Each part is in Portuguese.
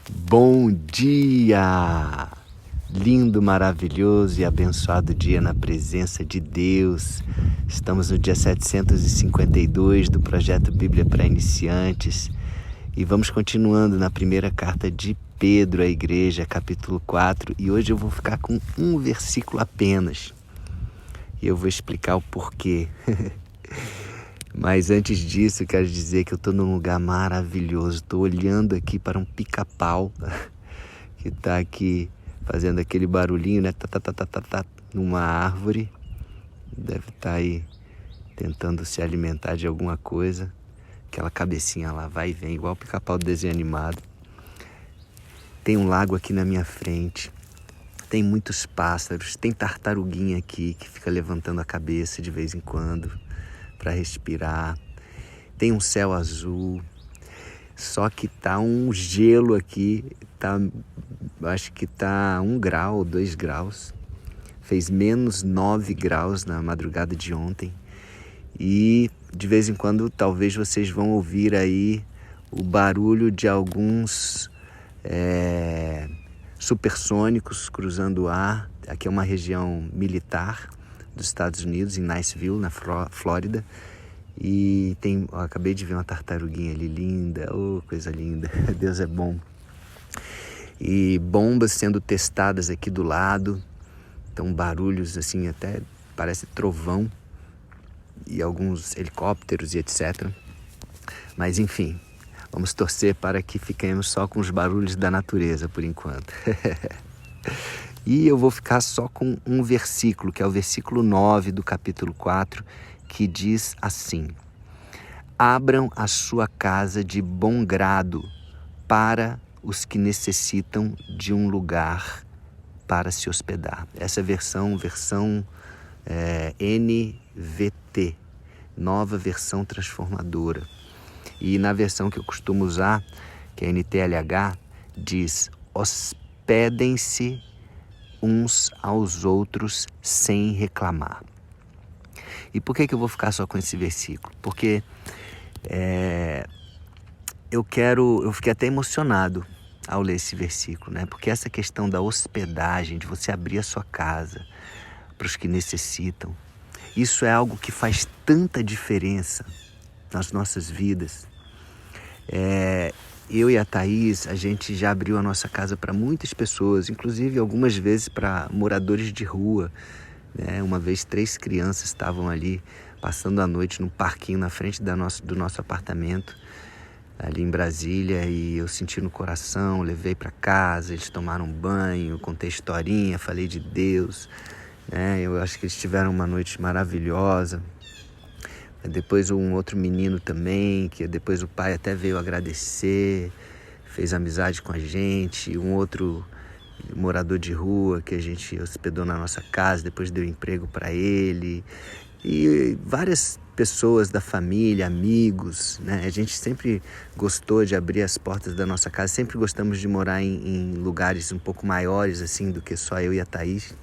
Bom dia! Lindo, maravilhoso e abençoado dia na presença de Deus. Estamos no dia 752 do projeto Bíblia para Iniciantes e vamos continuando na primeira carta de Pedro à igreja, capítulo 4, e hoje eu vou ficar com um versículo apenas e eu vou explicar o porquê. Mas antes disso, eu quero dizer que eu estou num lugar maravilhoso. Estou olhando aqui para um pica-pau que está aqui fazendo aquele barulhinho, né? Numa árvore. Deve estar aí tentando se alimentar de alguma coisa. Aquela cabecinha lá vai e vem, igual o pica-pau do desenho animado. Tem um lago aqui na minha frente. Tem muitos pássaros. Tem tartaruguinha aqui que fica levantando a cabeça de vez em quando para respirar. Tem um céu azul, só que tá um gelo aqui, acho que tá 1 grau, 2 graus, fez menos 9 graus na madrugada de ontem, e de vez em quando talvez vocês vão ouvir aí o barulho de alguns supersônicos cruzando o ar. Aqui é uma região militar dos Estados Unidos, em Niceville, na Flórida. E eu acabei de ver uma tartaruguinha ali linda, oh, coisa linda, Deus é bom. E bombas sendo testadas aqui do lado, então barulhos assim, até parece trovão, e alguns helicópteros e etc. Mas enfim, vamos torcer para que fiquemos só com os barulhos da natureza por enquanto. E eu vou ficar só com um versículo, que é o versículo 9 do capítulo 4, que diz assim: abram a sua casa de bom grado para os que necessitam de um lugar para se hospedar. Essa versão NVT, nova versão transformadora. E na versão que eu costumo usar, que é NTLH, diz: hospedem-se uns aos outros sem reclamar. E por que eu vou ficar só com esse versículo? Porque eu fiquei até emocionado ao ler esse versículo, né? Porque essa questão da hospedagem, de você abrir a sua casa para os que necessitam, isso é algo que faz tanta diferença nas nossas vidas. Eu e a Thaís, a gente já abriu a nossa casa para muitas pessoas, inclusive algumas vezes para moradores de rua, né? Uma vez 3 crianças estavam ali passando a noite num parquinho na frente do nosso apartamento, ali em Brasília, e eu senti no coração, levei para casa, eles tomaram banho, contei historinha, falei de Deus, né? Eu acho que eles tiveram uma noite maravilhosa. Depois um outro menino também, que depois o pai até veio agradecer, fez amizade com a gente. Um outro morador de rua que a gente hospedou na nossa casa, depois deu emprego para ele. E várias pessoas da família, amigos, né? A gente sempre gostou de abrir as portas da nossa casa, sempre gostamos de morar em lugares um pouco maiores assim do que só eu e a Thaís,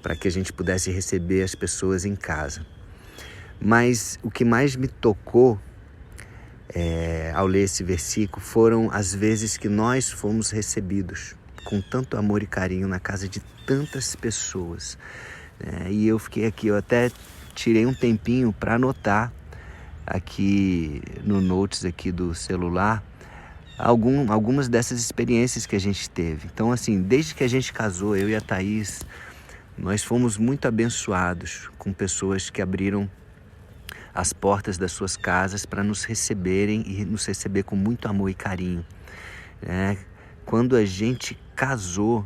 para que a gente pudesse receber as pessoas em casa. Mas o que mais me tocou ao ler esse versículo foram as vezes que nós fomos recebidos com tanto amor e carinho na casa de tantas pessoas. E eu fiquei aqui, eu até tirei um tempinho para anotar aqui no Notes aqui do celular algumas dessas experiências que a gente teve. Então, assim, desde que a gente casou, eu e a Thaís, nós fomos muito abençoados com pessoas que abriram as portas das suas casas para nos receberem e nos receber com muito amor e carinho. Quando a gente casou,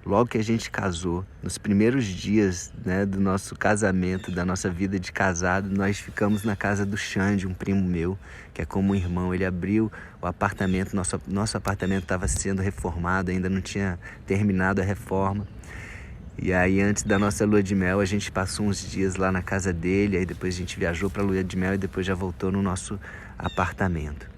logo que a gente casou, nos primeiros dias, né, do nosso casamento, da nossa vida de casado, nós ficamos na casa do Xande, um primo meu, que é como um irmão. Ele abriu o apartamento, nosso apartamento estava sendo reformado, ainda não tinha terminado a reforma. E aí, antes da nossa lua de mel, a gente passou uns dias lá na casa dele, aí depois a gente viajou para a lua de mel e depois já voltou no nosso apartamento.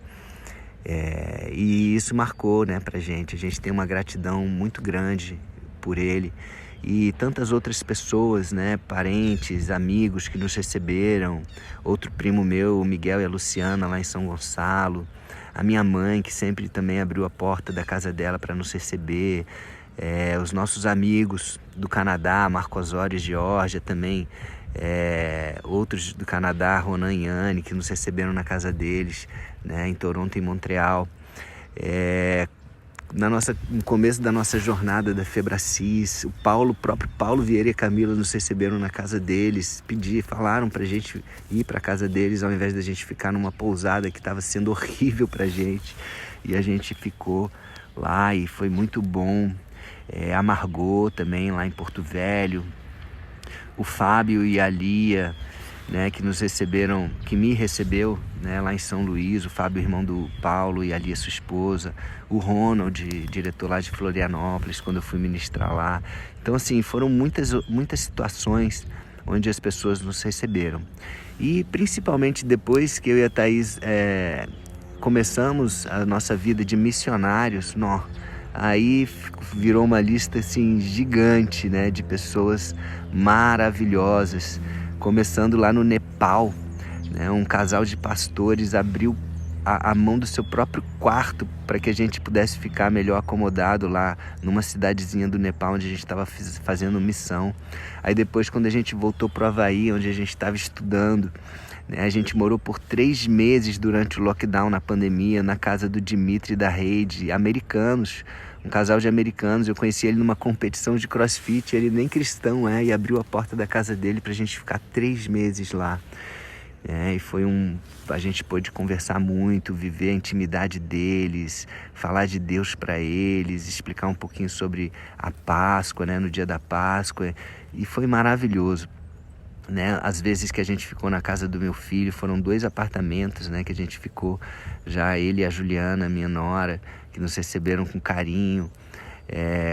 E isso marcou, né, pra gente. A gente tem uma gratidão muito grande por ele. E tantas outras pessoas, né, parentes, amigos que nos receberam. Outro primo meu, o Miguel e a Luciana, lá em São Gonçalo. a minha mãe, que sempre também abriu a porta da casa dela para nos receber, os nossos amigos do Canadá, Marco Osório e Geórgia também, outros do Canadá, Ronan e Anne, que nos receberam na casa deles, né, em Toronto e Montreal. No começo da nossa jornada da Febracis, o próprio Paulo Vieira e a Camila nos receberam na casa deles, falaram pra gente ir pra casa deles ao invés da gente ficar numa pousada que estava sendo horrível pra gente, e a gente ficou lá e foi muito bom. A Margot também lá em Porto Velho, o Fábio e a Lia, né, que me recebeu, né, lá em São Luís, o Fábio, irmão do Paulo, e a Lia, sua esposa, o Ronald, diretor lá de Florianópolis, quando eu fui ministrar lá. Então, assim, foram muitas situações onde as pessoas nos receberam. E principalmente depois que eu e a Thaís começamos a nossa vida de missionários, aí virou uma lista assim gigante, né, de pessoas maravilhosas. Começando lá no Nepal, né, um casal de pastores abriu a mão do seu próprio quarto para que a gente pudesse ficar melhor acomodado lá numa cidadezinha do Nepal onde a gente estava fazendo missão. Aí depois, quando a gente voltou para o Havaí, onde a gente estava estudando, né, a gente morou por 3 meses durante o lockdown na pandemia na casa do Dimitri e da Heidi, americanos, um casal de americanos. Eu conheci ele numa competição de crossfit, ele nem cristão e abriu a porta da casa dele pra gente ficar 3 meses lá. E a gente pôde conversar muito, viver a intimidade deles, falar de Deus para eles, explicar um pouquinho sobre a Páscoa, né, no dia da Páscoa, e foi maravilhoso. Né? As vezes que a gente ficou na casa do meu filho, foram 2 apartamentos, né, que a gente ficou, já ele e a Juliana, minha nora, que nos receberam com carinho.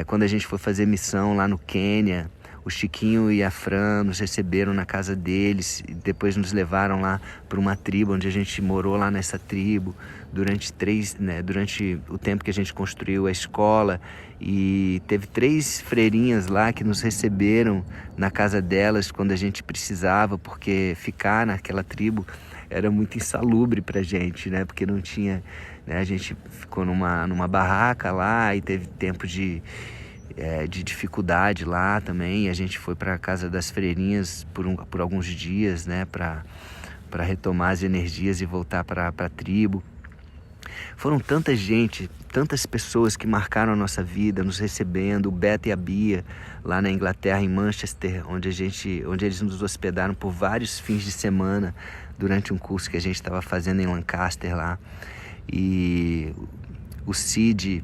Quando a gente foi fazer missão lá no Quênia, o Chiquinho e a Fran nos receberam na casa deles e depois nos levaram lá para uma tribo, onde a gente morou lá nessa tribo durante o tempo que a gente construiu a escola, e teve 3 freirinhas lá que nos receberam na casa delas quando a gente precisava, porque ficar naquela tribo era muito insalubre pra gente, né? Porque não tinha, né? A gente ficou numa barraca lá e teve tempo de dificuldade lá também, e a gente foi para a casa das freirinhas por alguns dias, né, para retomar as energias e voltar para a tribo. Foram tantas pessoas que marcaram a nossa vida, nos recebendo, o Beto e a Bia, lá na Inglaterra, em Manchester, onde eles nos hospedaram por vários fins de semana, durante um curso que a gente estava fazendo em Lancaster lá. E o Cid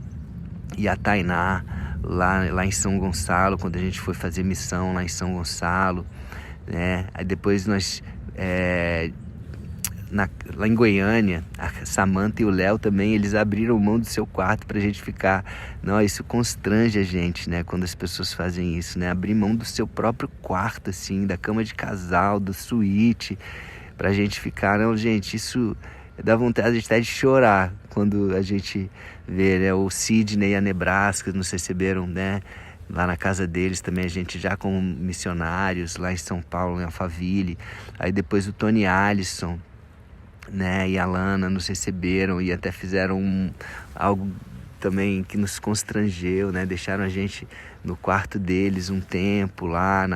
e a Tainá, lá em São Gonçalo, quando a gente foi fazer missão lá em São Gonçalo, né? Aí depois nós, lá em Goiânia, a Samantha e o Léo também, eles abriram mão do seu quarto pra gente ficar. Não, isso constrange a gente, né? Quando as pessoas fazem isso, né? Abrir mão do seu próprio quarto, assim, da cama de casal, do suíte, pra gente ficar. Não, gente, isso dá vontade até de chorar quando a gente vê, né? O Sidney e a Nebraska nos receberam, né, lá na casa deles também, a gente já como missionários lá em São Paulo, em Alphaville. Aí depois o Tony Allison, né, e a Lana nos receberam e até fizeram algo também que nos constrangeu, né? Deixaram a gente no quarto deles um tempo lá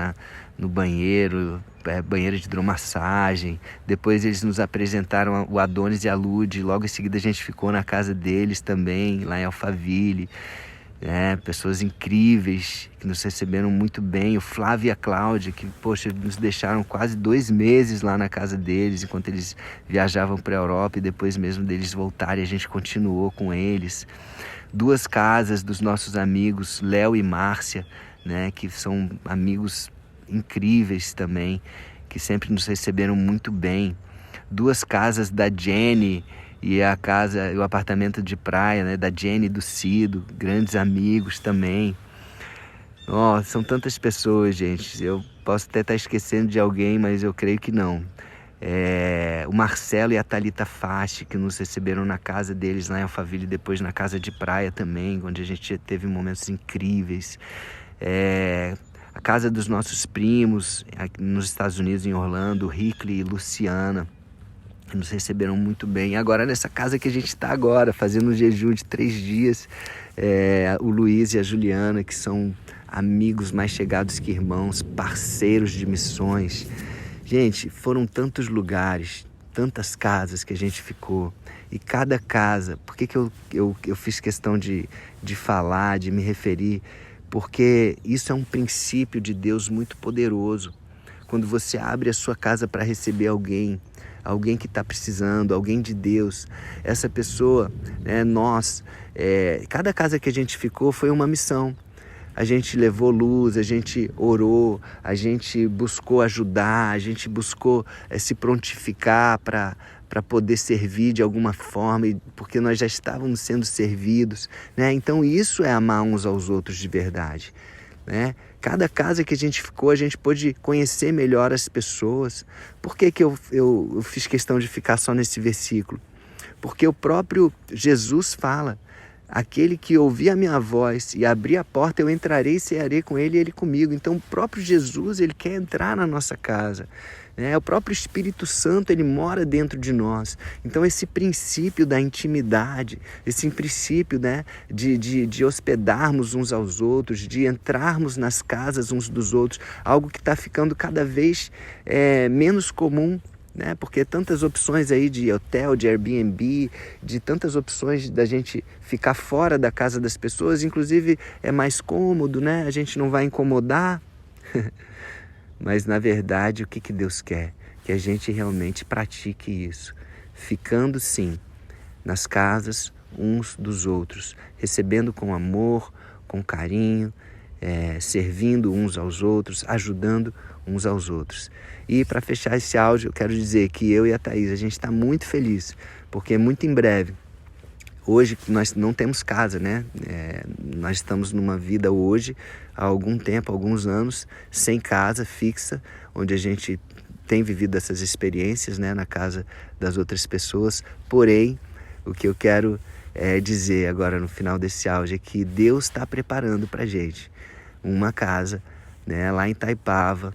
no banheiro, banheiro de hidromassagem. Depois eles nos apresentaram o Adonis e a Lud, logo em seguida a gente ficou na casa deles também, lá em Alphaville. Pessoas incríveis que nos receberam muito bem. O Flávio e a Cláudia, que, poxa, nos deixaram quase 2 meses lá na casa deles, enquanto eles viajavam para a Europa, e depois mesmo deles voltarem, a gente continuou com eles. 2 casas dos nossos amigos, Léo e Márcia, né, que são amigos incríveis também, que sempre nos receberam muito bem. 2 casas da Jenny e o apartamento de praia, né, da Jenny e do Cido, grandes amigos também. São tantas pessoas, gente. Eu posso até estar esquecendo de alguém, mas eu creio que não. O Marcelo e a Thalita Fasti, que nos receberam na casa deles lá em Alphaville, depois na casa de praia também, onde a gente teve momentos incríveis. A casa dos nossos primos nos Estados Unidos, em Orlando, Rickley e Luciana. que nos receberam muito bem. E agora nessa casa que a gente está agora, fazendo um jejum de 3 dias, o Luiz e a Juliana, que são amigos mais chegados que irmãos, parceiros de missões. Gente, foram tantos lugares, tantas casas que a gente ficou. E cada casa, por que eu fiz questão de falar, de me referir? Porque isso é um princípio de Deus muito poderoso. Quando você abre a sua casa para receber alguém que está precisando, alguém de Deus, essa pessoa, cada casa que a gente ficou foi uma missão. A gente levou luz, a gente orou, a gente buscou ajudar, a gente buscou se prontificar para poder servir de alguma forma, porque nós já estávamos sendo servidos, né? Então isso é amar uns aos outros de verdade, né? Cada casa que a gente ficou, a gente pôde conhecer melhor as pessoas. Por que eu fiz questão de ficar só nesse versículo? Porque o próprio Jesus fala: aquele que ouvir a minha voz e abrir a porta, eu entrarei e cearei com ele e ele comigo. Então o próprio Jesus, ele quer entrar na nossa casa. O próprio Espírito Santo, ele mora dentro de nós. Então esse princípio da intimidade, esse princípio, de hospedarmos uns aos outros, de entrarmos nas casas uns dos outros, algo que está ficando cada vez menos comum, porque tantas opções aí de hotel, de Airbnb, de tantas opções da gente ficar fora da casa das pessoas, inclusive é mais cômodo, a gente não vai incomodar. Mas na verdade o que Deus quer? Que a gente realmente pratique isso, ficando sim nas casas uns dos outros, recebendo com amor, com carinho, servindo uns aos outros, ajudando uns aos outros. E para fechar esse áudio, eu quero dizer que eu e a Thaís, a gente está muito feliz, porque muito em breve, hoje nós não temos casa, nós estamos numa vida hoje, há algum tempo, alguns anos, sem casa fixa, onde a gente tem vivido essas experiências, na casa das outras pessoas. Porém, o que eu quero dizer agora no final desse áudio é que Deus está preparando para a gente uma casa, lá em Itaipava,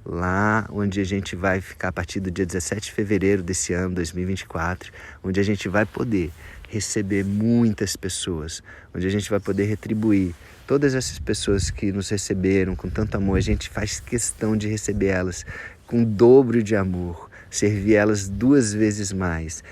lá onde a gente vai ficar a partir do dia 17 de fevereiro desse ano, 2024, onde a gente vai poder receber muitas pessoas, onde a gente vai poder retribuir todas essas pessoas que nos receberam com tanto amor. A gente faz questão de receber elas com dobro de amor, servir elas 2 vezes mais,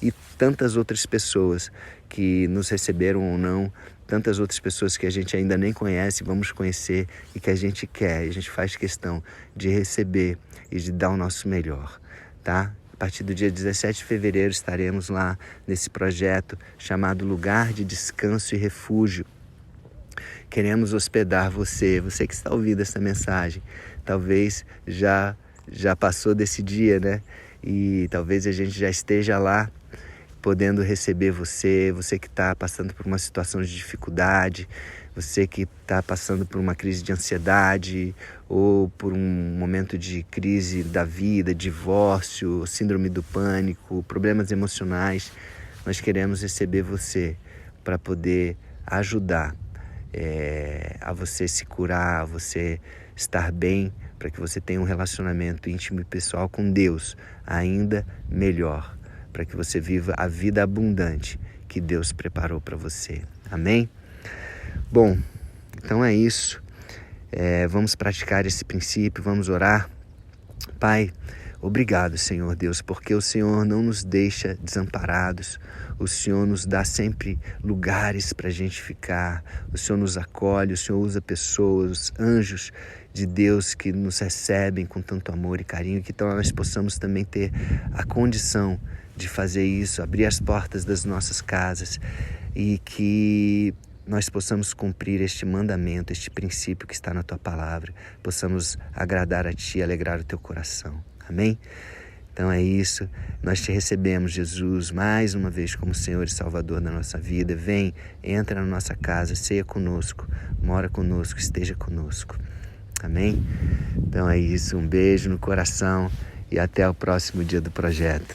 E tantas outras pessoas que nos receberam ou não, tantas outras pessoas que a gente ainda nem conhece, vamos conhecer e que a gente quer, a gente faz questão de receber e de dar o nosso melhor, tá? A partir do dia 17 de fevereiro estaremos lá nesse projeto chamado Lugar de Descanso e Refúgio. Queremos hospedar você que está ouvindo essa mensagem. Talvez já passou desse dia, E talvez a gente já esteja lá podendo receber você que está passando por uma situação de dificuldade, você que está passando por uma crise de ansiedade ou por um momento de crise da vida, divórcio, síndrome do pânico, problemas emocionais. Nós queremos receber você para poder ajudar a você se curar, a você estar bem, para que você tenha um relacionamento íntimo e pessoal com Deus ainda melhor, para que você viva a vida abundante que Deus preparou para você. Amém? Bom, então é isso. Vamos praticar esse princípio, vamos orar. Pai, obrigado, Senhor Deus, porque o Senhor não nos deixa desamparados. O Senhor nos dá sempre lugares para a gente ficar. O Senhor nos acolhe, o Senhor usa pessoas, anjos de Deus que nos recebem com tanto amor e carinho, que então nós possamos também ter a condição de fazer isso, abrir as portas das nossas casas e que nós possamos cumprir este mandamento, este princípio que está na Tua Palavra, possamos agradar a Ti, alegrar o Teu coração. Amém? Então é isso, nós Te recebemos, Jesus, mais uma vez como Senhor e Salvador da nossa vida. Vem, entra na nossa casa, ceia conosco, mora conosco, esteja conosco. Amém? Então é isso, um beijo no coração e até o próximo dia do projeto.